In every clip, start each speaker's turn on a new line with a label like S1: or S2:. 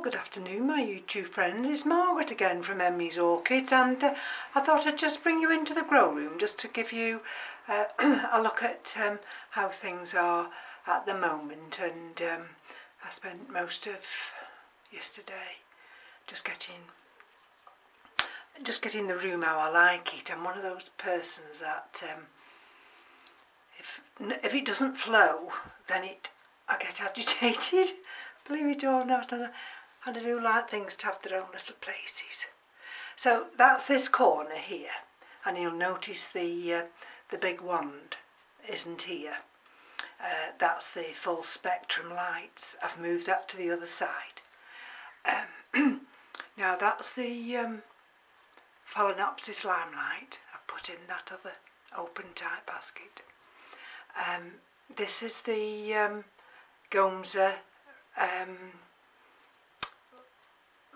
S1: good afternoon my YouTube friends, it's Margaret again from M.E.s Orchids, and I thought I'd just bring you into the grow room just to give you a look at how things are at the moment. And I spent most of yesterday just getting the room how I like it. I'm one of those persons that if it doesn't flow, then I get agitated, believe it or not, and I do like things to have their own little places. So that's this corner here, and you'll notice the big wand isn't here. That's the full spectrum lights. I've moved that to the other side. Now that's the Phalaenopsis limelight. I've put in that other open type basket. This is the Gomza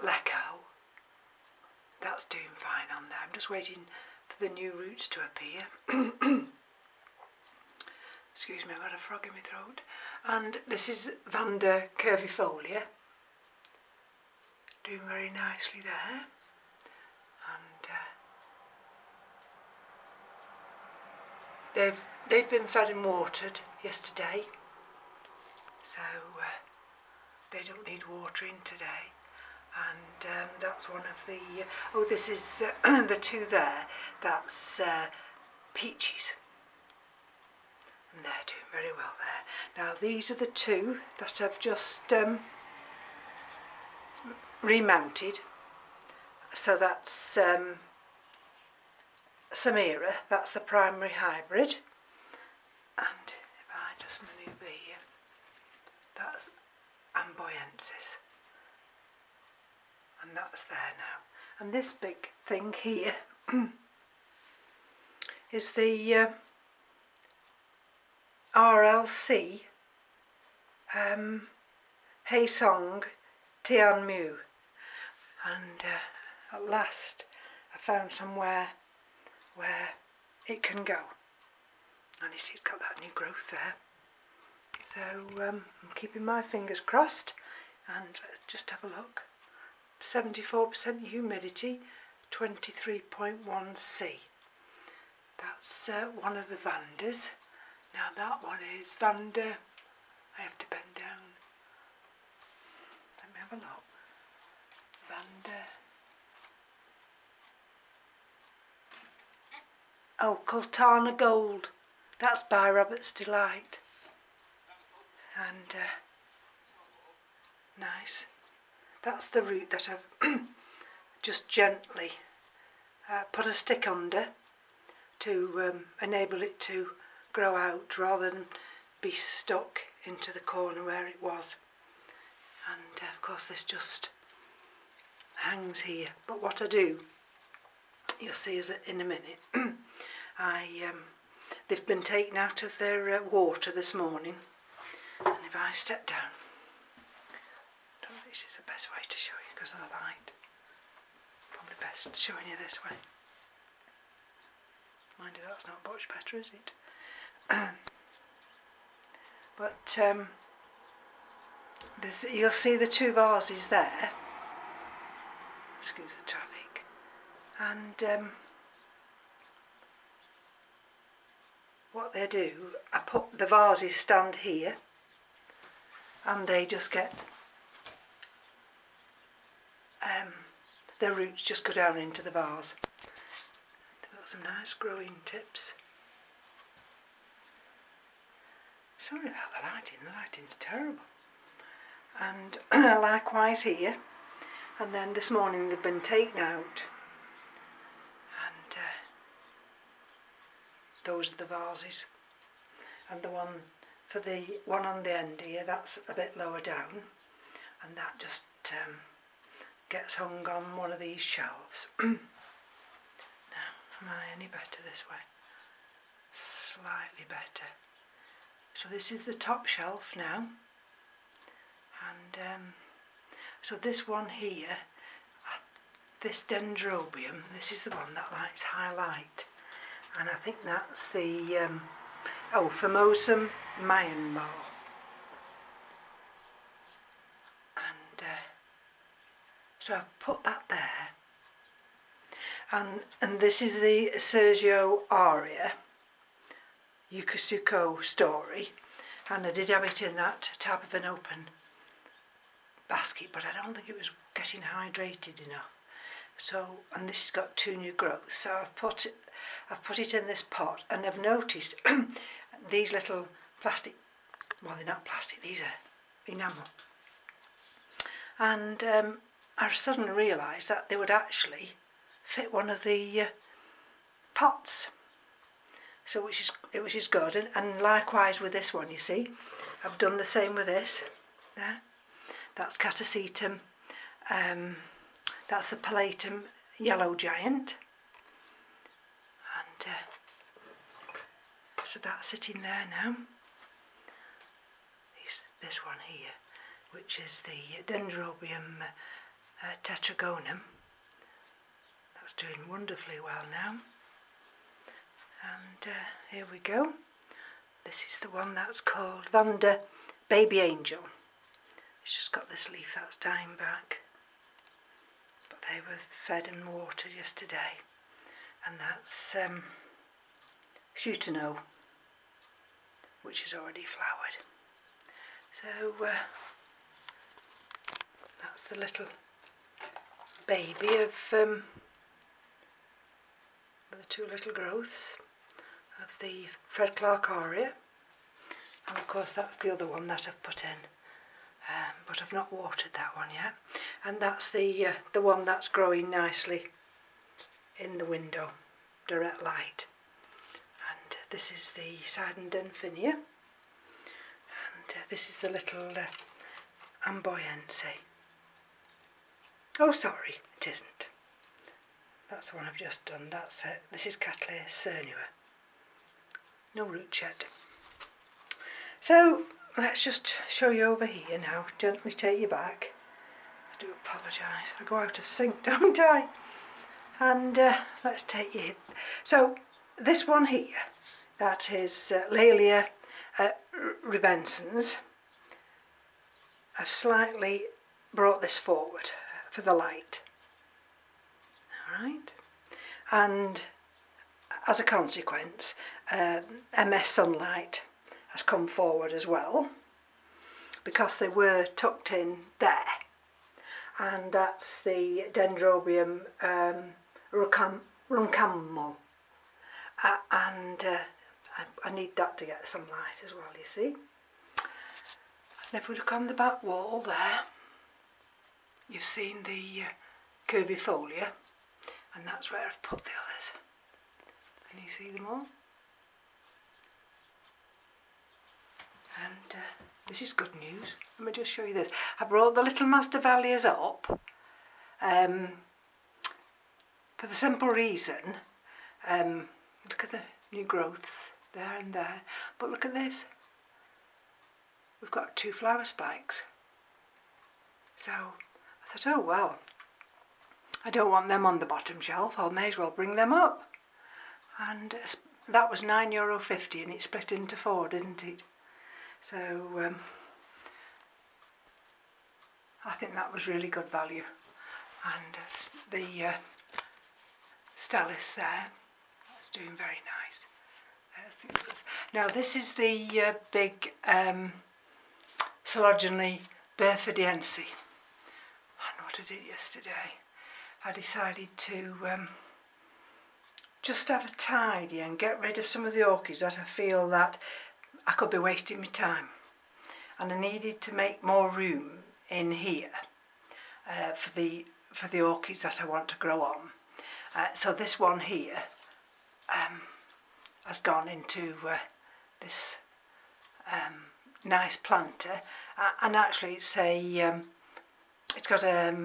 S1: Lecco. That's doing fine on there. I'm just waiting for the new roots to appear. Excuse me, I've got a frog in my throat. And this is Vanda curvifolia, doing very nicely there. And they've been fed and watered yesterday, so they don't need watering today. And that's one of the this is the two there. That's peaches, and they're doing very well there. Now these are the two that I've just remounted. So that's M.E.s, that's the primary hybrid, and if I just manoeuvre here, that's M.E.s, and that's there now. And this big thing here is the RLC Haesong Tian Mu, and at last I found somewhere where it can go, and it's got that new growth there. So I'm keeping my fingers crossed, and let's just have a look. 74% humidity, 23.1 C. That's one of the Vandas. Now that one is Vanda, I have to bend down, let me have a look. Vanda, oh, Cultana Gold, that's by Robert's Delight, and nice. That's the root that I've just gently put a stick under to enable it to grow out rather than be stuck into the corner where it was. And of course this just hangs here, but what I do, you'll see is in a minute, they've been taken out of their water this morning, and if I step down, I don't know if this is the best way to show you because of the light, probably best showing you this way. Mind you, that's not much better, is it? But you'll see the two vases there, excuse the traffic, and what they do, I put the vases stand here, and they just get the roots just go down into the vase. They've got some nice growing tips. Sorry about the lighting's terrible. And likewise here, and then this morning they've been taken out, and those are the vases, and the one for the one on the end here, that's a bit lower down, and that just gets hung on one of these shelves. Now, am I any better this way? Slightly better. So this is the top shelf now, and so this one here, this Dendrobium, this is the one that likes high light, and I think that's the Formosum Myanmar, and So I've put that there. And this is the Sergio Aria Yucasuko story, and I did have it in that type of an open basket, but I don't think it was getting hydrated enough. So, and this has got 2 new growths, so I've put it in this pot, and I've noticed these little plastic, well, they're not plastic, these are enamel, and I suddenly realised that they would actually fit one of the pots, so which is good. And likewise with this one, you see, I've done the same with this. There, that's Catasetum. That's the Palatum Yellow Giant, and so that's sitting there now. This one here, which is the Dendrobium tetragonum. That's doing wonderfully well now. And here we go. This is the one that's called Vanda Baby Angel. It's just got this leaf that's dying back, but they were fed and watered yesterday. And that's Shootano, which is already flowered. So that's the little baby of the 2 little growths of the Fred Clark Aria, and of course that's the other one that I've put in, but I've not watered that one yet. And that's the one that's growing nicely in the window, direct light. And this is the Sidon Denphinia, and this is the little Amboyense. Oh, sorry, it isn't. That's the one I've just done. That's it. This is Cattleya cernua. No root yet. So let's just show you over here now. Gently take you back. I do apologise. I go out of sync, don't I? And let's take you. So this one here, that is Laelia rubenscens. I've slightly brought this forward for the light. Alright, and as a consequence, M.E.s sunlight has come forward as well, because they were tucked in there, and that's the Dendrobium runcamo, and I need that to get some light as well, you see. And if we look on the back wall there, you've seen the curvifolia, and that's where I've put the others. Can you see them all? And this is good news. Let me just show you this. I brought the little Masdevallias up for the simple reason, look at the new growths there and there, but look at this. We've got 2 flower spikes. So I thought, oh well, I don't want them on the bottom shelf, I may as well bring them up. And that was €9.50 and it split into 4, didn't it? So I think that was really good value. And the Stelis there, that's doing very nice. There's the others. Now this is the big Coleogyne Burfordiense. And what I did yesterday, I decided to just have a tidy and get rid of some of the orchids that I feel that I could be wasting my time, and I needed to make more room in here for the orchids that I want to grow on. So this one here has gone into this nice planter, and actually it's got a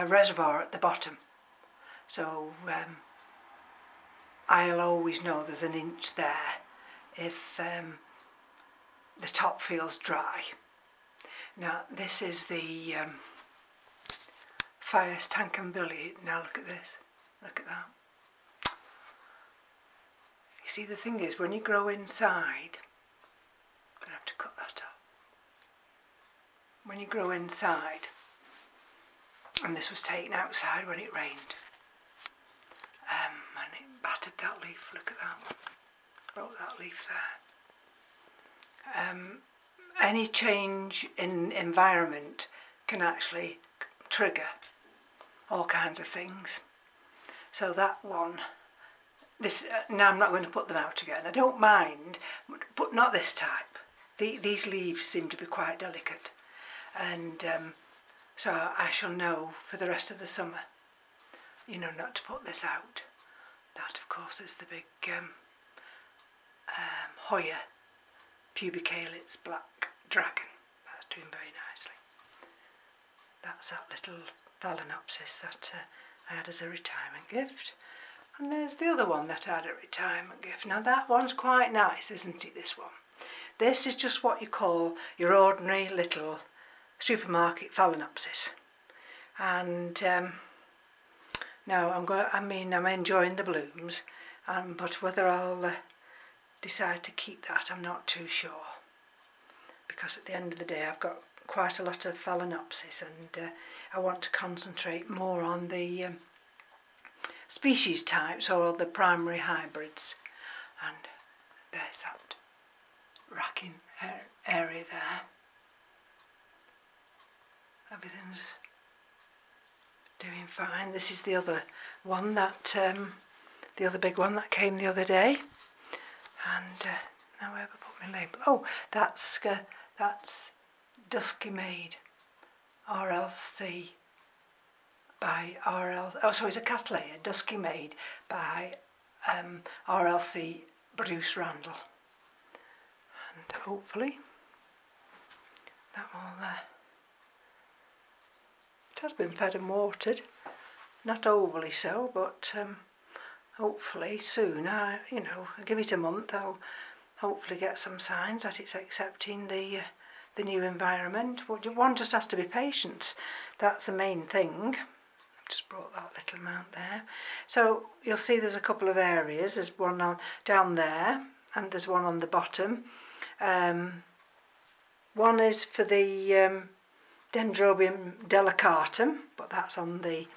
S1: reservoir at the bottom, so I'll always know there's an inch there if the top feels dry. Now this is the Fias tankambuli. Now look at this, look at that. You see, the thing is, when you grow inside, I'm going to have to cut that off. When you grow inside, And this was taken outside when it rained. And it battered that leaf. Look at that one. Broke that leaf there. Any change in environment can actually trigger all kinds of things. So that one, now I'm not going to put them out again. I don't mind, but not this type. These leaves seem to be quite delicate, and so I shall know for the rest of the summer, you know, not to put this out. That, of course, is the big Hoya pubicalis black dragon. That's doing very nicely. That's that little Phalaenopsis that I had as a retirement gift. And there's the other one that I had a retirement gift. Now that one's quite nice, isn't it, this one? This is just what you call your ordinary little supermarket Phalaenopsis. And now I'm enjoying the blooms, but whether I'll decide to keep that, I'm not too sure. Because at the end of the day, I've got quite a lot of Phalaenopsis, and I want to concentrate more on the species types or the primary hybrids. And there's that racking area there. Everything's doing fine. This is the other one that, the other big one that came the other day. And now I ever put my label. Oh, that's Dusky Maid, RLC by RL. Oh, so it's a Cattleya, Dusky Maid by RLC Bruce Randall. And hopefully that will. It has been fed and watered, not overly so, but hopefully soon. You know, give it a month, I'll hopefully get some signs that it's accepting the new environment. One just has to be patient. That's the main thing. I've just brought that little amount there. So you'll see there's a couple of areas. There's one down there, and there's one on the bottom. One is for the Dendrobium delicatum, but that's on the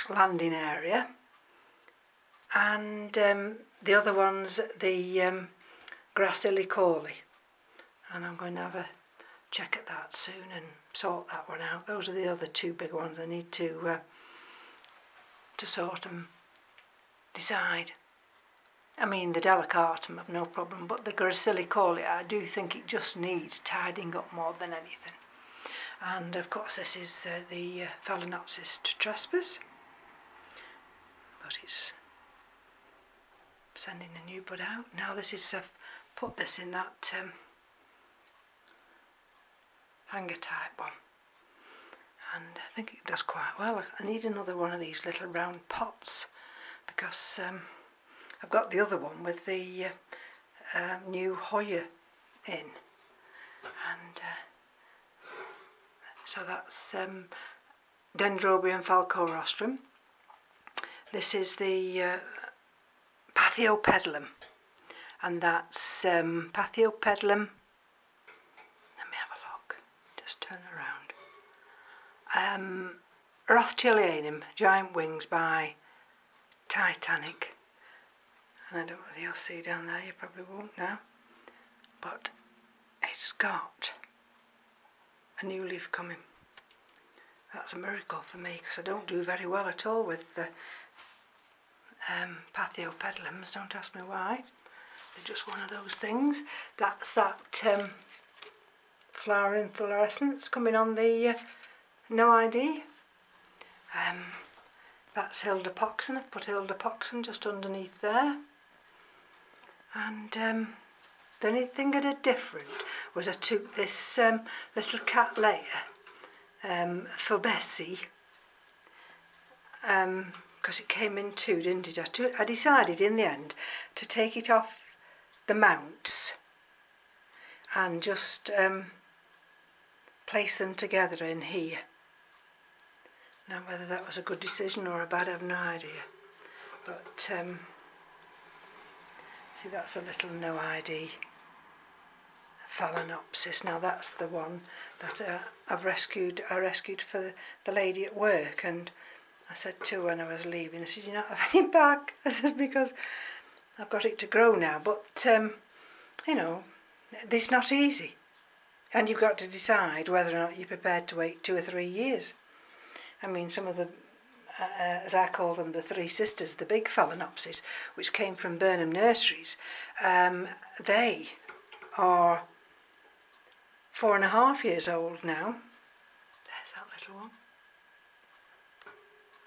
S1: landing area. And the other one's the Gracillicoli. And I'm going to have a check at that soon and sort that one out. Those are the other two big ones I need to sort and decide. I mean, the delicatum I've no problem, but the Gracillicoli, I do think it just needs tidying up more than anything. And of course this is the Phalaenopsis tetraspis, but it's sending a new bud out. Now this is, I've put this in that hanger type one, and I think it does quite well. I need another one of these little round pots, because I've got the other one with the new Hoya in, and so that's Dendrobium falcorostrum. This is the Pathiopedilum, and that's Pathiopedilum. Let me have a look. Just turn around. Rothschildianum, giant wings by Titanic. And I don't know whether you'll see down there. You probably won't now. But it's got a new leaf coming. That's a miracle for me, because I don't do very well at all with the Pathiopedilums. Don't ask me why. They're just one of those things. That's that flower inflorescence coming on the no ID. That's Hildapoxen. I've put Hildapoxen just underneath there. And the only thing I did different was I took this little Cattleya for Bessie, because it came in two, didn't it? I decided in the end to take it off the mounts and just place them together in here. Now whether that was a good decision or a bad, I have no idea. But see, that's a little no ID Phalaenopsis. Now that's the one that I rescued for the lady at work, and I said to her when I was leaving, I said, "You not have any back?" I said, "Because I've got it to grow now, but you know, it's not easy, and you've got to decide whether or not you're prepared to wait 2 or 3 years." I mean, some of the as I call them, the three sisters, the big Phalaenopsis, which came from Burnham Nurseries, they are 4.5 years old now. There's that little one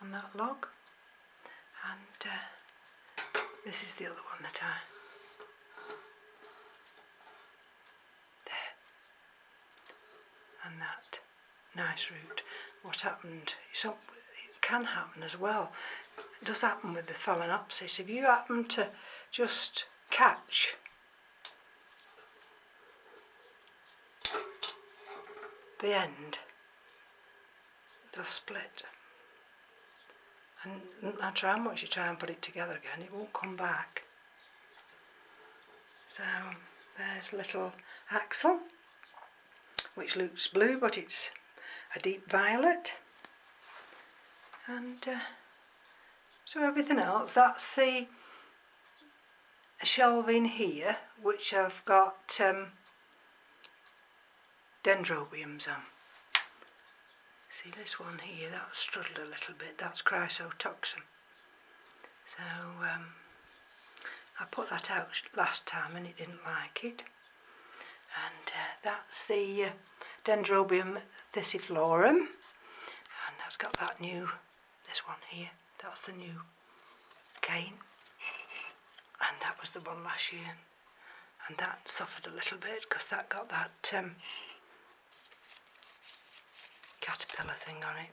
S1: on that log, and this is the other one that there, and that nice root. What happened? It can happen as well. It does happen with the Phalaenopsis. If you happen to just catch the end, they'll split. And no matter how much you try and put it together again, it won't come back. So there's little Axel, which looks blue, but it's a deep violet. And so everything else, that's the shelving here, which I've got Dendrobiums on. See this one here, that's struggled a little bit, that's Chrysotoxum. So I put that out last time and it didn't like it. And that's the Dendrobium thysiflorum, and that's got that new, this one here, that's the new cane, and that was the one last year, and that suffered a little bit because that got that caterpillar thing on it,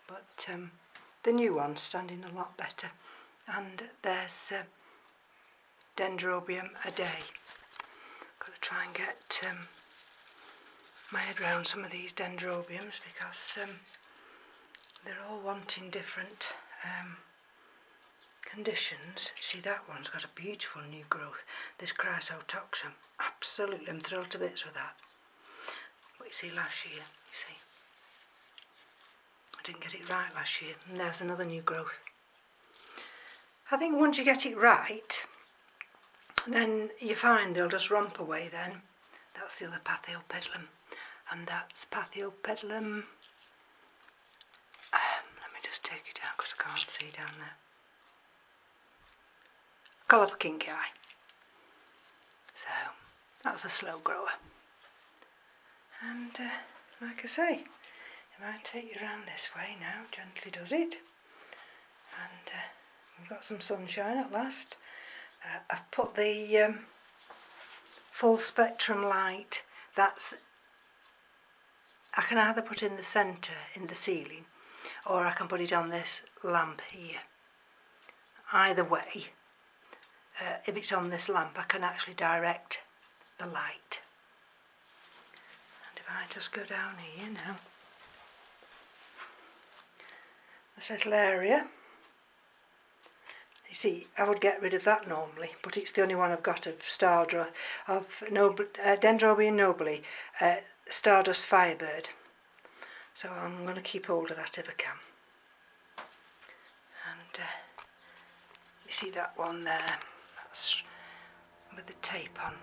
S1: but the new one's standing a lot better. And there's Dendrobium a day. Got to try and get my head around some of these dendrobiums because they're all wanting different conditions. See, that one's got a beautiful new growth, this Chrysotoxum. Absolutely, I'm thrilled to bits with that. What you see last year, you see, I didn't get it right last year, and there's another new growth. I think once you get it right, then you find they'll just romp away then. That's the other Pathiopedilum, and that's Pathiopedilum. Let me just take it out because I can't see down there. Colophokingii. So that's a slow grower. And like I say, if I take you around this way now, gently does it. And we've got some sunshine at last. I've put the full spectrum light, that's, I can either put in the centre, in the ceiling, or I can put it on this lamp here. Either way, if it's on this lamp, I can actually direct the light. And if I just go down here now, this little area, you see, I would get rid of that normally, but it's the only one I've got of Dendrobium nobile, Stardust Firebird. So I'm going to keep hold of that if I can. And you see that one there, that's with the tape on.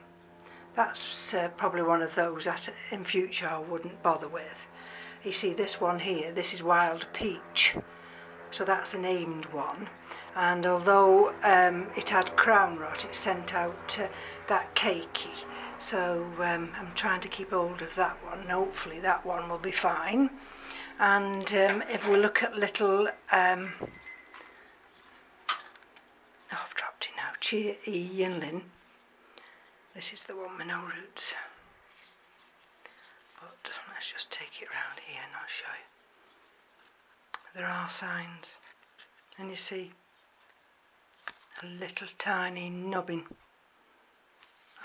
S1: That's probably one of those that in future I wouldn't bother with. You see this one here, this is Wild Peach. So that's a named one, and although it had crown rot, it sent out that cakey, so I'm trying to keep hold of that one, and hopefully that one will be fine. And if we look at little, I've dropped it now, Chia E. Yinlin, this is the one with no roots, but let's just take it round here and I'll show you. There are signs, and you see a little tiny nubbin,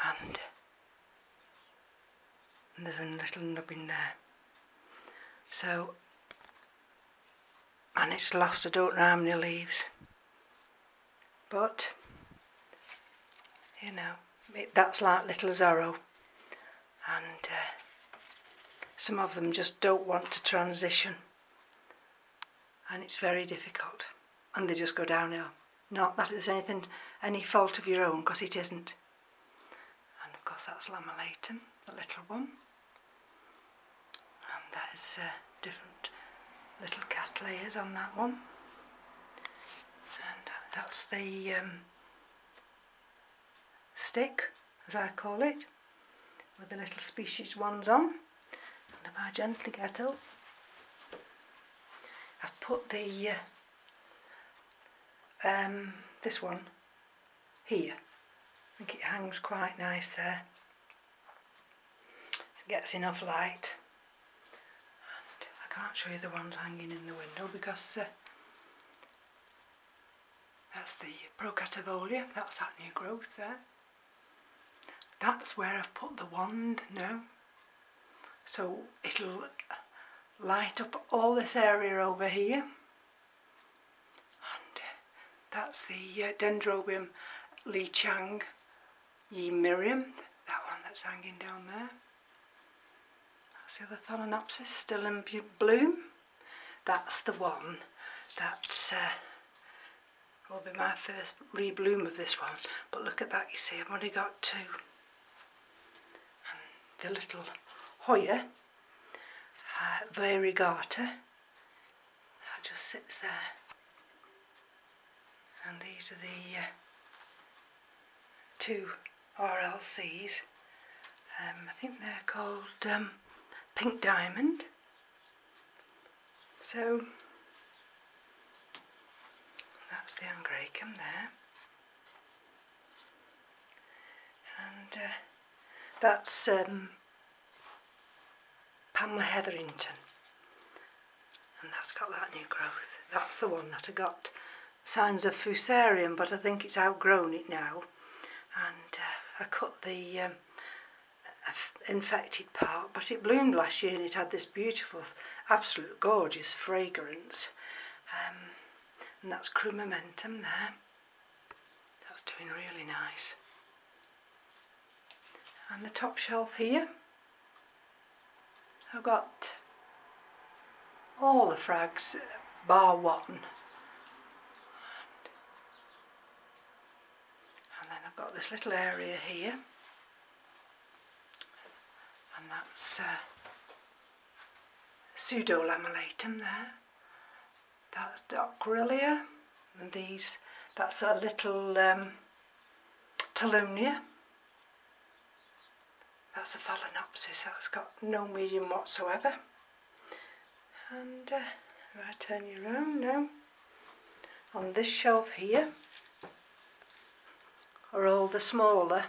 S1: and there's a little nubbin there. So, and it's lost I don't know how many leaves, but you know, That's like little Zorro, and some of them just don't want to transition, and it's very difficult, and they just go downhill. Not that it's any fault of your own, because it isn't. And of course that's Lamelatum, the little one, and that is different little cattleyas on that one, and that's the stick, as I call it, with the little species ones on. And if I gently get up, I've put the this one here. I think it hangs quite nice there. It gets enough light. And I can't show you the ones hanging in the window because that's the Procatavolia, that's that new growth there. That's where I've put the wand now, so it'll light up all this area over here. And that's the Dendrobium Li Chang Yi Miriam, that one that's hanging down there. That's the other Phalaenopsis still in bloom. That's the one that's will be my first rebloom of this one. But look at that, you see, I've only got two. And the little Hoya, variegata, that just sits there. And these are the two RLCs. I think they're called Pink Diamond. So that's the Angraecum there, and that's Pamela Hetherington, and that's got that new growth. That's the one that I got signs of Fusarium, but I think it's outgrown it now, and I cut the infected part, but it bloomed last year and it had this beautiful, absolute gorgeous fragrance. And that's Momentum there. That's doing really nice. And the top shelf here, I've got all the frags bar one. And then I've got this little area here, and that's Pseudo-Lamelatum there. That's Docrylia, and these, that's a little Talonia. That's a Phalaenopsis, that's got no medium whatsoever. And if I turn you around now, on this shelf here are all the smaller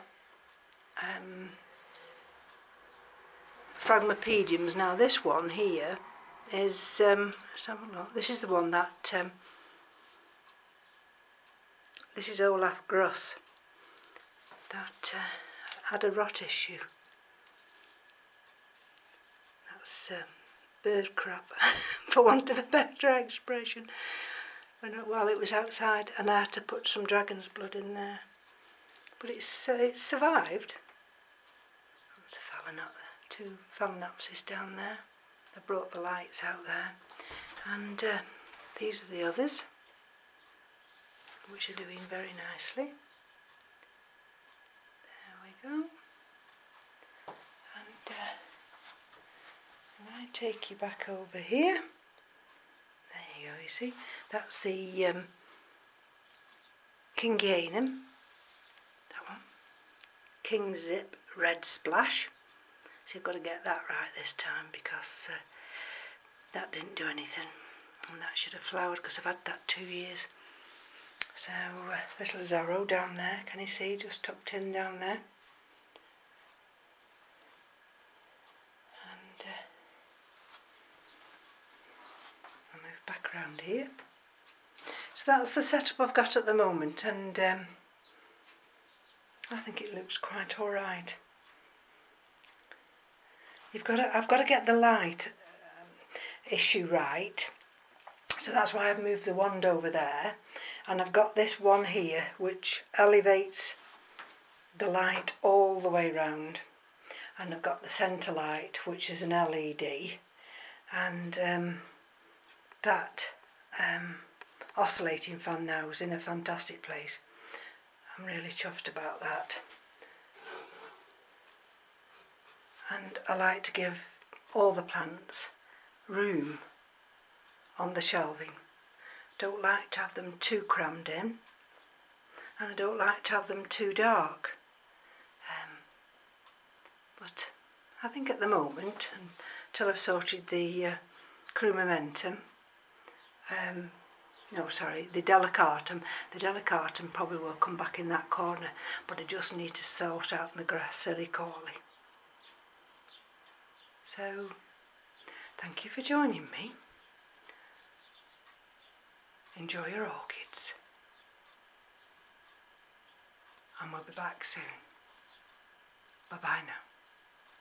S1: Phragmipediums. Now this one here is, let's have a look. This is the one that, this is Olaf Gruss, that had a rot issue. That's bird crap, for want of a better expression. While it was outside, and I had to put some dragon's blood in there. But it's survived. That's a two Phalaenopsis down there. I brought the lights out there, and these are the others, which are doing very nicely. There we go. And when I take you back over here, there you go, you see, that's the Kingianum, that one, King Zip Red Splash. So you've got to get that right this time, because that didn't do anything, and that should have flowered because I've had that 2 years. So little Zorro down there, can you see, just tucked in down there. And I'll move back around here. So that's the setup I've got at the moment, and I think it looks quite alright. I've got to get the light issue right, so that's why I've moved the wand over there, and I've got this one here which elevates the light all the way round, and I've got the centre light, which is an LED, and that oscillating fan now is in a fantastic place. I'm really chuffed about that. And I like to give all the plants room on the shelving. Don't like to have them too crammed in, and I don't like to have them too dark. But I think at the moment, until I've sorted the crew momentum, the delicatum probably will come back in that corner, but I just need to sort out my grass silly-corly. So, thank you for joining me. Enjoy your orchids, and we'll be back soon. Bye bye now.